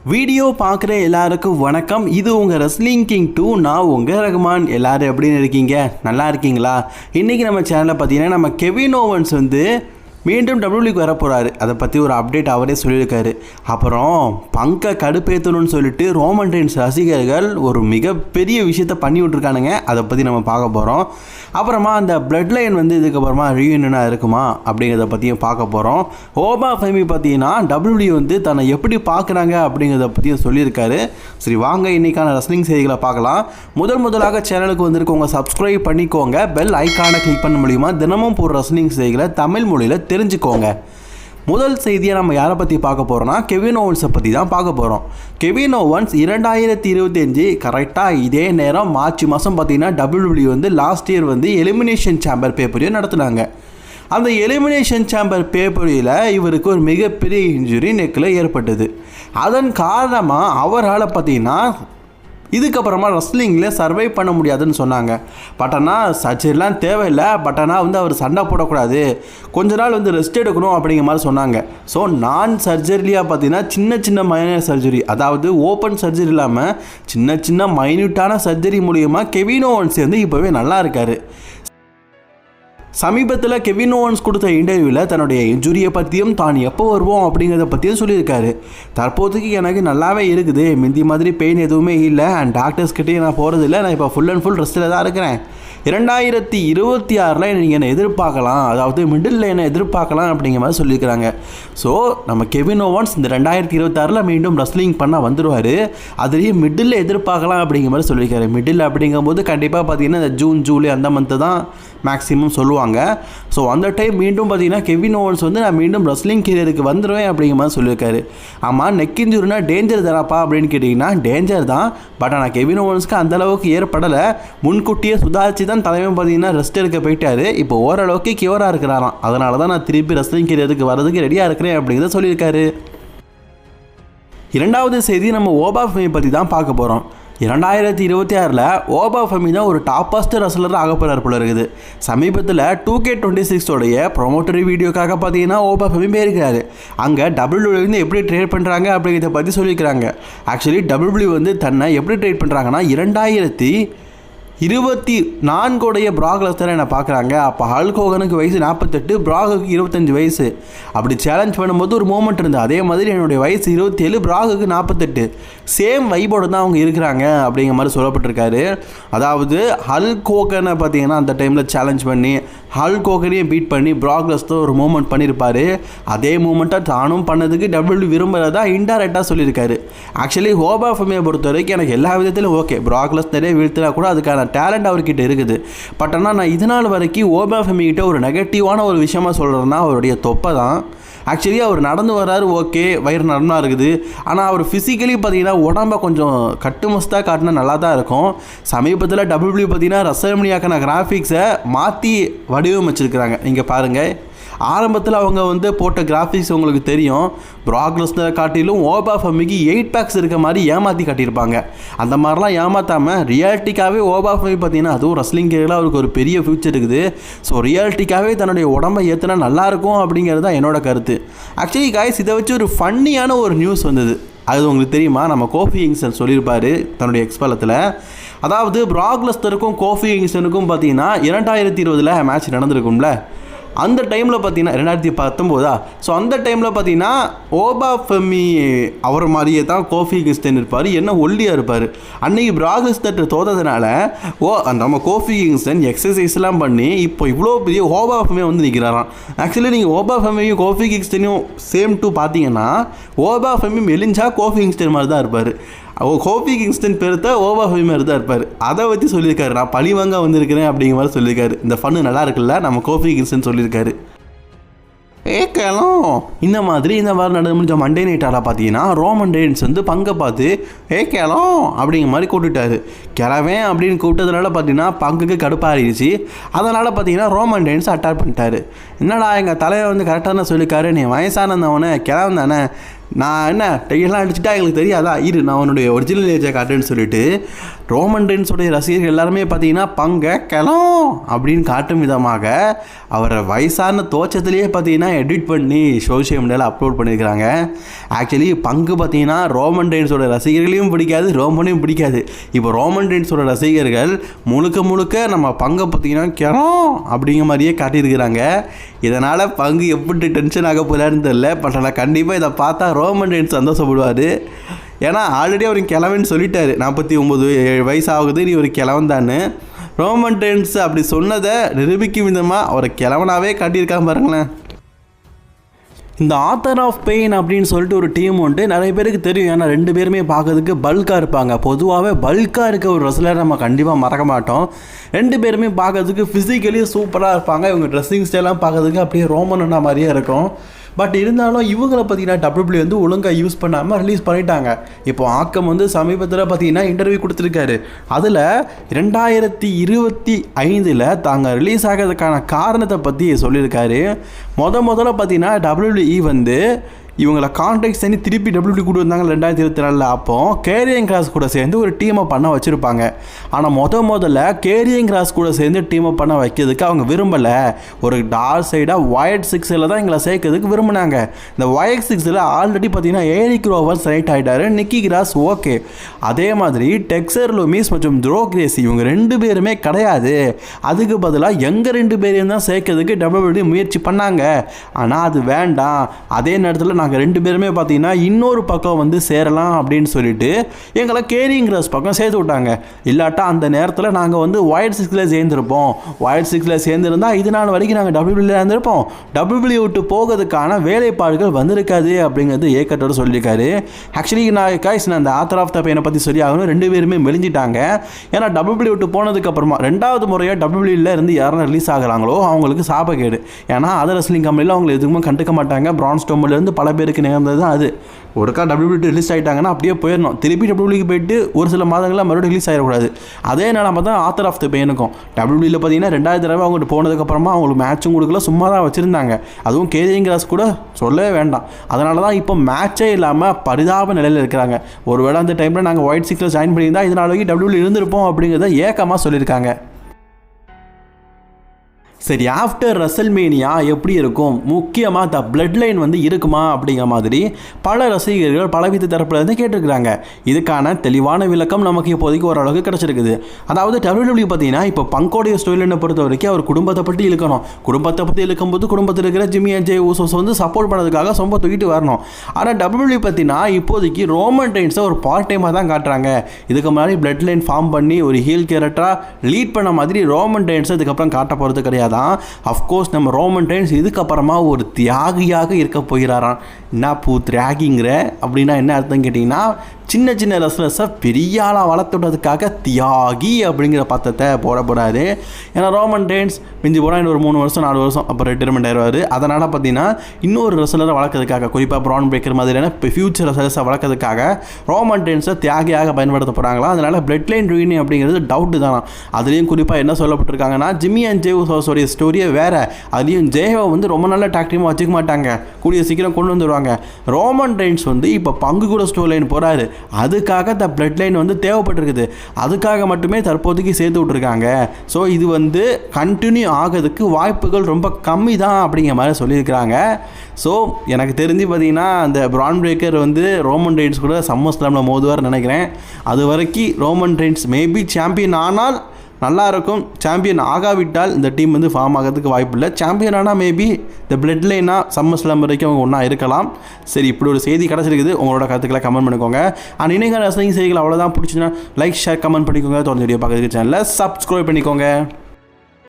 Video பார்க்குற எல்லாருக்கும் வணக்கம். இது உங்கள் ரெஸ்லிங் கிங் 2. நான் உங்கள் ரகுமான். எல்லோரும் எப்படின்னு இருக்கீங்க? நல்லா இருக்கீங்களா? இன்றைக்கி நம்ம சேனலில் பார்த்தீங்கன்னா நம்ம கெவின் ஓவன்ஸ் மீண்டும் டபிள்யூக்கு வர போகிறாரு. அதை பற்றி ஒரு அப்டேட் அவரே சொல்லியிருக்காரு. அப்புறம் பங்கை கடுப்பேற்றணும்னு சொல்லிட்டு ரோமன் ரெயின்ஸ் ரசிகர்கள் ஒரு மிகப்பெரிய விஷயத்த பண்ணி விட்ருக்கானுங்க. அதை பற்றி நம்ம பார்க்க போகிறோம். அப்புறமா அந்த பிளட் லைன் இதுக்கப்புறமா ரீயூனியனாக இருக்குமா அப்படிங்கிறத பற்றியும் பார்க்க போகிறோம். ஓபா ஃபெமி பார்த்தீங்கன்னா டபிள்யூ தன்னை எப்படி பார்க்குறாங்க அப்படிங்கிறத பற்றியும் சொல்லியிருக்காரு. சரி, வாங்க இன்றைக்கான ரெஸ்லிங் செய்திகளை பார்க்கலாம். முதலாக சேனலுக்கு வந்திருக்கவங்க சப்ஸ்கிரைப் பண்ணிக்கோங்க. பெல் ஐக்கானை கிளிக் பண்ண முடியுமா தினமும் போடுற ரெஸ்லிங் செய்திகளை தமிழ் மொழியில் தெரிஞ்சுக்கோங்க. முதல் செய்தியை நம்ம யாரை பற்றி பார்க்க போகிறோம்னா கெவின் ஓவன்ஸை பற்றி தான் பார்க்க போகிறோம். கெவின் ஓவன்ஸ் 2025 கரெக்டாக இதே நேரம் மார்ச் மாதம் பார்த்தீங்கன்னா W last year elimination chamber பேப்பரையும் நடத்துனாங்க. அந்த எலிமினேஷன் சேம்பர் பேப்பரில் இவருக்கு ஒரு மிகப்பெரிய இன்ஜுரி நெக்கில் ஏற்பட்டது. அதன் காரணமாக அவரால் பார்த்தீங்கன்னா இதுக்கப்புறமா ரெஸ்லிங்கில் சர்வை பண்ண முடியாதுன்னு சொன்னாங்க. பட் ஆனால் சர்ஜரிலாம் தேவையில்லை. பட் ஆனால் அவர் சண்டை போடக்கூடாது, கொஞ்ச நாள் ரெஸ்ட் எடுக்கணும் அப்படிங்கிற மாதிரி சொன்னாங்க. ஸோ நான் சர்ஜரியாக பார்த்தீங்கன்னா சின்ன மைனர் சர்ஜரி, அதாவது ஓப்பன் சர்ஜரி இல்லாமல் சின்ன மைன்யூட்டான சர்ஜரி மூலிமா கெவின் ஓவன்ஸ் இப்போவே நல்லா இருக்கார். சமீபத்தில் கெவின் ஓவன்ஸ் கொடுத்த இன்டர்வியூவில் தன்னுடைய இன்ஜுரியை பற்றியும் தான் எப்போ வருவோம் அப்படிங்கிறத பற்றியும் சொல்லியிருக்காரு. தற்போதைக்கு எனக்கு நல்லாவே இருக்குது, முந்தி மாதிரி பெயின் எதுவுமே இல்லை, அண்ட் டாக்டர்ஸ்கிட்டையும் நான் போகிறதில்லை, நான் இப்போ ஃபுல் அண்ட் ஃபுல் ரெஸ்ட்டில் தான் இருக்கிறேன். 2026 நீங்கள் என்னை எதிர்பார்க்கலாம், அதாவது மிடில் என்னை எதிர்பார்க்கலாம் அப்படிங்கிற மாதிரி சொல்லியிருக்கிறாங்க. ஸோ நம்ம கெவின் ஓவன்ஸ் இந்த 2026 மீண்டும் ரெஸ்லிங் பண்ண வந்துடுவார். அதுலேயும் மிடில் எதிர்பார்க்கலாம் அப்படிங்கிற மாதிரி சொல்லியிருக்காரு. மிடில் அப்படிங்கும்போது கண்டிப்பாக பார்த்தீங்கன்னா இந்த ஜூன் ஜூலை அந்த மந்த்து தான் மேக்ஸிமம் சொல்லுவாங்க. ஸோ அந்த டைம் மீண்டும் பார்த்தீங்கன்னா கெவின் ஓவன்ஸ் நான் மீண்டும் ரெஸ்லிங் கெரியருக்கு வந்துடுவேன் அப்படிங்கிற மாதிரி சொல்லியிருக்காரு. ஆமாம், நெக் இன்ஜுரினா டேஞ்சர் தானாப்பா அப்படின்னு கேட்டிங்கன்னா டேஞ்சர் தான். பட் ஆனால் கெவின் ஓவன்ஸ்க்கு அந்தளவுக்கு ஏற்படலை. முன்கூட்டியே சுதாரிச்சு தான் தலைமை பார்த்தீங்கன்னா ரெஸ்ட் எடுக்க போயிட்டாரு. இப்போ ஓரளவுக்கு கியூராக இருக்கிறாராம். அதனால தான் நான் திருப்பி ரெஸ்லிங் கெரியருக்கு வரதுக்கு ரெடியாக இருக்கிறேன் அப்படிங்கிறத சொல்லியிருக்காரு. இரண்டாவது செய்தி நம்ம ஓபா ஃபெமி பற்றி தான் பார்க்க போகிறோம். 2026 ஓபா ஃபெமி தான் ஒரு டாப்பஸ்ட் ரெஸ்லர் ஆக போகிறார் போல இருக்குது. சமீபத்தில் 2K26 ப்ரொமோட்டரி வீடியோக்காக பார்த்தீங்கன்னா ஓபா ஃபெமி போயிருக்கிறாரு. அங்கே டபிள்யூ எப்படி ட்ரேட் பண்ணுறாங்க அப்படிங்கிறத பற்றி சொல்லியிருக்கிறாங்க. ஆக்சுவலி டபிள்யூ தன்னை எப்படி ட்ரேட் பண்ணுறாங்கன்னா 2024 பிராக் லெஸ்னர் என்ன பார்க்குறாங்க. அப்போ ஹல்க் ஹோகனுக்கு வயசு 48, பிராகுக்கு 25 வயசு. அப்படி சேலஞ்ச் பண்ணும்போது ஒரு மூமெண்ட் இருந்தது. அதே மாதிரி என்னுடைய வயசு 27, பிராகுக்கு 48, சேம் வைபோடு தான் அவங்க இருக்கிறாங்க அப்படிங்கிற மாதிரி சொல்லப்பட்டிருக்காரு. அதாவது ஹல்க் ஹோகனை பார்த்தீங்கன்னா அந்த டைமில் சேலஞ்ச் பண்ணி ஹல்க் ஹோகனையும் பீட் பண்ணி பிராக் லெஸ்னர் ஒரு மூமெண்ட் பண்ணியிருப்பார். அதே மூமெண்ட்டை தானும் பண்ணதுக்கு டபிள்யூ விரும்புகிறதா இன்டைரக்டாக சொல்லியிருக்காரு. ஆக்சுவலி ஓபா ஃபெமியை பொறுத்த வரைக்கும் எனக்கு எல்லா விதத்திலும் ஓகே, பிராக் லெஸ்னரே வீழ்த்தினா கூட அதுக்கான டேலண்ட் அவர்கிட்ட இருக்குது. பட் ஆனால் நான் இதனால் வரைக்கும் ஓபா ஃபெமிகிட்ட ஒரு நெகட்டிவான ஒரு விஷயமா சொல்கிறேன்னா அவருடைய தொப்பை தான். ஆக்சுவலி அவர் நடந்து வர்றாரு, ஓகே, வயிறு நடனா இருக்குது. ஆனால் அவர் ஃபிசிக்கலி பார்த்தீங்கன்னா உடம்பை கொஞ்சம் கட்டுமஸ்தாக காட்டினா நல்லா தான் இருக்கும். சமீபத்தில் டபிள்யூ பார்த்தீங்கன்னா ரெஸ்ல்மனியாக்கான கிராஃபிக்ஸை மாற்றி வடிவமைச்சிருக்கிறாங்க. இங்கே பாருங்கள், ஆரம்பத்தில் அவங்க போட்ட கிராஃபிக்ஸ் உங்களுக்கு தெரியும். பிராக் லெஸ்னரை காட்டிலும் ஓபா ஃபெமிக்கு 8 பேக்ஸ் இருக்க மாதிரி ஏமாற்றி காட்டியிருப்பாங்க. அந்த மாதிரிலாம் ஏமாற்றாமல் ரியாலிட்டிக்காகவே ஓபா ஃபெமி பார்த்தீங்கன்னா அதுவும் ரெஸ்லிங் கேரில் அவருக்கு ஒரு பெரிய ஃபியூச்சர் இருக்குது. ஸோ ரியாலிட்டிக்காகவே தன்னுடைய உடம்பை ஏற்றினா நல்லாயிருக்கும் அப்படிங்கிறது தான் என்னோட கருத்து. ஆக்சுவலி காய்ஸ், இதை வச்சு ஒரு ஃபன்னியான ஒரு நியூஸ் வந்தது. அது உங்களுக்கு தெரியுமா? நம்ம கோஃபி கிங்ஸ்டன் சொல்லியிருப்பார் தன்னுடைய எக்ஸ்பலத்தில். அதாவது பிராக் லெஸ்னருக்கும் கோஃபி கிங்ஸ்டனுக்கும் பார்த்தீங்கன்னா 2020 மேட்ச் நடந்திருக்கும்ல. அந்த டைமில் பார்த்தீங்கன்னா 2019. ஸோ அந்த டைமில் பார்த்தீங்கன்னா ஓபா ஃபெமி அவர் மாதிரியே தான் கோஃபி கிங்ஸ்டன் இருப்பார், என்ன ஒல்லியாக இருப்பார். அன்றைக்கி பிராக் லெஸ்னர் தோற்றதுனால நம்ம கோஃபி கிங்ஸ்டன் எக்ஸசைஸ்லாம் பண்ணி இப்போ இவ்வளோ பெரிய ஓபா ஃபெமியை நிற்கிறாராம். ஆக்சுவலி நீங்கள் ஓபா ஃபெமியும் கோஃபி கிங்ஸ்டனையும் சேம் டூ பார்த்தீங்கன்னா ஓபா ஃபெமி மெலிஞ்சா கோஃபி கிங்ஸ்டன் மாதிரி தான் இருப்பார். கோஃபி கிங்ஸ்டன் பெருத்த ஓபா ஃபெமி மாதிரி தான் இருப்பார். அதை வச்சு சொல்லியிருக்காரு, நான் பழிவாங்க வந்திருக்கிறேன் அப்படிங்கிற மாதிரி சொல்லியிருக்காரு. இந்த ஃபன்னு நல்லா இருக்குல்ல, நம்ம கோஃபி கிங்ஸ்டன் சொல்லியிருக்காரு. ஏக்கேலம் இந்த மாதிரி நடந்து முடிஞ்ச மண்டே நைட்டால் பார்த்தீங்கன்னா ரோமன் ரெயின்ஸ் பங்கை பார்த்து ஏக்கேலம் அப்படிங்கிற மாதிரி கூப்பிட்டுட்டாரு. கிளவேன் அப்படின்னு கூப்பிட்டதுனால பார்த்தீங்கன்னா பங்குக்கு கடுப்பாகிடுச்சு. அதனால் பார்த்தீங்கன்னா ரோமன் ரெயின்ஸ் அட்டாக் பண்ணிட்டாரு. என்னடா எங்கள் தலையை கரெக்டாக தான் சொல்லியிருக்காரு, நீ வயசானவனே கிளவன் தானே, நான் என்ன டையெல்லாம் அடிச்சுட்டா எங்களுக்கு தெரியாதா, இரு நான் அவனுடைய ஒரிஜினல் ஏஜை காட்டுன்னு சொல்லிட்டு ரோமன் ரெயின்ஸோடைய ரசிகர்கள் எல்லாருமே பார்த்தீங்கன்னா பங்க கிளம் அப்படின்னு காட்டும் விதமாக அவரை வயசான தோற்றத்திலேயே பார்த்தீங்கன்னா எடிட் பண்ணி சோஷியல் மீடியாவில் அப்லோட் பண்ணியிருக்கிறாங்க. ஆக்சுவலி பங்கு பார்த்தீங்கன்னா ரோமன் ரெயின்ஸோட ரசிகர்களையும் பிடிக்காது, ரோமனையும் பிடிக்காது. இப்போ ரோமன் ரெயின்ஸோட ரசிகர்கள் முழுக்க நம்ம பங்கை பார்த்தீங்கன்னா கிளம் அப்படிங்கிற மாதிரியே காட்டியிருக்கிறாங்க. இதனால் பங்கு எப்படி டென்ஷன் ஆக போகிறான்னு தெரியல. பட் ஆனால் கண்டிப்பாக இதை பார்த்தா ரோமன் ரெயின்ஸ் சந்தோஷப்படுவார். ஏன்னா ஆல்ரெடி அவர் கிழவன்னு சொல்லிட்டாரு, 49 வயசு ஆகுது, நீ ஒரு கிழவன் தானே. ரோமன் ரெயின்ஸ் அப்படி சொன்னதை நிரூபிக்கும் விதமாக அவரை கிழவனாகவே காட்டியிருக்காங்க பாருங்களேன். இந்த ஆத்தர் ஆஃப் பெயின் அப்படின்னு சொல்லிட்டு ஒரு டீம் உண்டு, நிறைய பேருக்கு தெரியும். ஏன்னா 2 பேருமே பார்க்கறதுக்கு பல்காக இருப்பாங்க. பொதுவாகவே பல்காக இருக்க ஒரு ரெஸ்லரை நம்ம கண்டிப்பாக மறக்க மாட்டோம். 2 பேருமே பார்க்கறதுக்கு ஃபிசிக்கலி சூப்பராக இருப்பாங்க. இவங்க ட்ரெஸ்ஸிங் ஸ்டைலாம் பார்க்கறதுக்கு அப்படியே ரோமன்னா மாதிரியே இருக்கும். பட் இருந்தாலும் இவங்களை பார்த்தீங்கன்னா WWE வந்து ஒழுங்காக யூஸ் பண்ணாமல் ரிலீஸ் பண்ணிட்டாங்க. இப்போ ஆக்கம் வந்து சமீபத்தில் பார்த்தீங்கன்னா இன்டர்வியூ கொடுத்துருக்காரு. அதில் 2025 தாங்க ரிலீஸ் ஆகிறதுக்கான காரணத்தை பற்றி சொல்லியிருக்காரு. முதல்ல பார்த்தீங்கன்னா WWE வந்து இவங்களை கான்ட்ராக்ட் பண்ணி திருப்பி WWE கூட வந்தாங்க 2024. அப்போ கேரியன் கிராஸ் கூட சேர்ந்து ஒரு டீமை பண்ண வச்சுருப்பாங்க. ஆனால் முதல்ல கேரியன் கிராஸ் கூட சேர்ந்து டீமை பண்ண வைக்கிறதுக்கு அவங்க விரும்பலை. ஒரு டார்க் சைடாக Wyatt 6 தான் எங்களை சேர்க்கறதுக்கு விரும்பினாங்க. இந்த Wyatt 6 ஆல்ரெடி பார்த்தீங்கன்னா ஏரிக் ரோவர்ஸ் செலக்ட் ஆகிட்டாரு, நிக்கி கிராஸ் ஓகே. அதே மாதிரி டெக்ஸர் லூமிஸ் மற்றும் த்ரோ கிரேசி இவங்க 2 பேருமே கிடையாது. அதுக்கு பதிலாக எங்கள் 2 பேரையும் தான் சேர்க்கறதுக்கு WWE முயற்சி பண்ணாங்க. ஆனால் அது வேண்டாம். அதே நேரத்தில் நாங்கள் 2 பேருமே பார்த்தீங்கன்னா இன்னொரு பக்கம் வந்து சேரலாம் அப்படின்னு சொல்லிட்டு எங்களை கேரிங் கிராஸ் பக்கம் சேர்த்து விட்டாங்க. இல்லாட்டா அந்த நேரத்தில் நாங்கள் வந்து Wyatt 6 சேர்ந்துருப்போம். Wyatt 6 சேர்ந்துருந்தால் இது நாள் வரைக்கும் நாங்கள் WWE இருந்திருப்போம். WWE விட்டு போகிறதுக்கான வேலைப்பாடுகள் வந்திருக்காது அப்படிங்கிறது ஏக்கத்தோடு சொல்லியிருக்காரு. ஆக்சுவலி நான் அந்த ஆத்தர் ஆஃப் த பெயினை பற்றி சொல்லி ஆகணும். 2 பேருமே மெலிஞ்சிட்டாங்க. ஏன்னா WWE விட்டு போனதுக்கப்புறமா 2வது முறையாக WWE இருந்து யாரும் ரிலீஸ் ஆகுறாங்களோ அவங்களுக்கு சாபக்கேடு. ஏன்னா அதர் ரெஸ்லிங் கம்பெனியில் அவங்களை எதுவுமே கண்டுக்க மாட்டாங்க. பிரான் ஸ்டோம்லேருந்து பல பேருக்கு நேர்ந்தது தான் அது. ஒருக்கா WWE ரிலீஸ் ஆகிட்டாங்கன்னா அப்படியே போயிடணும். திருப்பி WWE போயிட்டு ஒரு சில மாதங்களில் மறுபடியும் ரிலீஸ் ஆகிடக்கூடாது. அதே நிலமை தான் ஆத்தர் ஆஃப் த பெயினுக்கும். WWE பார்த்தீங்கன்னா 2000 தடவை அவங்ககிட்ட போனதுக்கப்புறமா அவங்களுக்கு மேட்சும் கொடுக்கல, சும்மா தான் வச்சுருந்தாங்க. அதுவும் கேரியன் கிராஸ் கூட சொல்லவே வேண்டாம். அதனால தான் இப்போ மேட்சே இல்லாமல் பரிதாப நிலையில் இருக்கிறாங்க. ஒருவேளை அந்த டைமில் நாங்கள் Wyatt 6 ஜாயின் பண்ணியிருந்தால் இதனால வரைக்கும் WWE இருந்திருப்போம் அப்படிங்கிறத ஏக்கமாக சொல்லியிருக்காங்க. சரி, ஆஃப்டர் ரெசல்மேனியா எப்படி இருக்கும், முக்கியமாக த பிளட் லைன் வந்து இருக்குமா அப்படிங்கிற மாதிரி பல ரசிகர்கள் பலவித தரப்புலேருந்து கேட்டிருக்கிறாங்க. இதுக்கான தெளிவான விளக்கம் நமக்கு இப்போதைக்கு ஓரளவுக்கு கிடச்சிருக்குது. அதாவது WWE பார்த்தீங்கன்னா இப்போ பங்கோடைய ஸ்டோரிலைனை பொறுத்த வரைக்கும் அவர் குடும்பத்தை பற்றி இழுக்கணும். குடும்பத்தை பற்றி இழுக்கும்போது குடும்பத்தில் இருக்கிற ஜிம்மி அண்ட் ஜே ஊசோஸ் வந்து சப்போர்ட் பண்ணதுக்காக சொம்ப தூக்கிட்டு வரணும். ஆனால் WWE பார்த்தீங்கன்னா இப்போதைக்கு ரோமன் ரெயின்ஸை ஒரு பார்ட் டைமாக தான் காட்டுறாங்க. இதுக்கு முன்னாடி பிளட் லைன் ஃபார்ம் பண்ணி ஒரு ஹீல் கேரக்டராக லீட் பண்ண மாதிரி ரோமன் ரெயின்ஸை இதுக்கப்புறம் காட்ட போகிறது கிடையாது. அஃப்கோர்ஸ் நம்ம ரோமன் ரெயின்ஸ் இதுக்கப்புறமா ஒரு தியாகியாக இருக்க போகிறாராம். என்ன தியாகிங்கிற அப்படின்னா என்ன அர்த்தம் கேட்டிங்கன்னா, சின்ன சின்ன ரெஸ்லர்ஸை பெரிய ஆளாக வளர்த்துட்டதுக்காக தியாகி அப்படிங்கிற பத்தத்தை போட போகிறாரு. ஏன்னா ரோமன் ரெயின்ஸ் மிஞ்சி போனால் இன்னொரு 3 வருஷம் 4 வருஷம் அப்புறம் ரிட்டைர்மெண்ட் ஆயிடுவார். அதனால் பார்த்தீங்கன்னா இன்னொரு ரெஸ்லரை வளர்க்கறதுக்காக, குறிப்பாக ப்ரான் பிரேக்கர் மாதிரியான இப்போ ஃபியூச்சர் ரெஸ்லர்ஸை வளர்க்கறதுக்காக ரோமன் ரெயின்ஸை தியாகியாக பயன்படுத்த போகிறாங்களா. அதனால் பிளட் லைன் ரூயினி அப்படிங்கிறது டவுட்டு தானா. அதுலேயும் குறிப்பாக என்ன சொல்லப்பட்டிருக்காங்கன்னா, ஜிம்மி அண்ட் ஜே ஊசோஸோடைய ஸ்டோரியை வேறு. அதுலேயும் ஜேவை வந்து ரொம்ப நல்ல டாக்டிமாக வச்சுக்க மாட்டாங்க, கூடிய சீக்கிரம் கொண்டு வந்துடுவாங்க. ரோமன் ரெயின்ஸ் வந்து இப்போ பங்கு கூட ஸ்டோர் லைன் போகிறாரு. அதுக்காக த பிளட் லைன் வந்து தேவைப்பட்டிருக்குது. அதுக்காக மட்டுமே தற்போதைக்கு சேர்த்து விட்ருக்காங்க. ஸோ இது வந்து கண்டினியூ ஆகிறதுக்கு வாய்ப்புகள் ரொம்ப கம்மி தான் அப்படிங்கிற மாதிரி சொல்லியிருக்கிறாங்க. ஸோ எனக்கு தெரிஞ்சு பார்த்தீங்கன்னா அந்த பிரான் பிரேக்கர் வந்து ரோமன் ரெயின்ஸ் கூட சம்மர் ஸ்லாமில் மோதுவார்னு நினைக்கிறேன். அது வரைக்கும் ரோமன் ரெயின்ஸ் மேபி சாம்பியன் ஆனால் நல்லா இருக்கும். சாம்பியன் ஆகாவிட்டால் இந்த டீம் வந்து ஃபார்ம் ஆகிறதுக்கு வாய்ப்பு இல்லை. சாம்பியன் ஆனால் மேபி இந்த பிளட் லைனாக சம்மர் ஸ்லாம் வரைக்கும் அவங்க ஒன்றா இருக்கலாம். சரி, இப்படி ஒரு செய்தி கிடச்சிருக்குது. உங்களோட கருத்துக்களை கமெண்ட் பண்ணிக்கோங்க. அண்ட் இணையகால ரசனிங் செய்திகள் அவ்வளோதான். பிடிச்சிங்கன்னா லைக், ஷேர், கமெண்ட் பண்ணிக்கோங்க. தொடர்ந்து வீடியோ பார்க்குறதுக்கு சேனலில் சப்ஸ்கிரைப் பண்ணிக்கோங்க.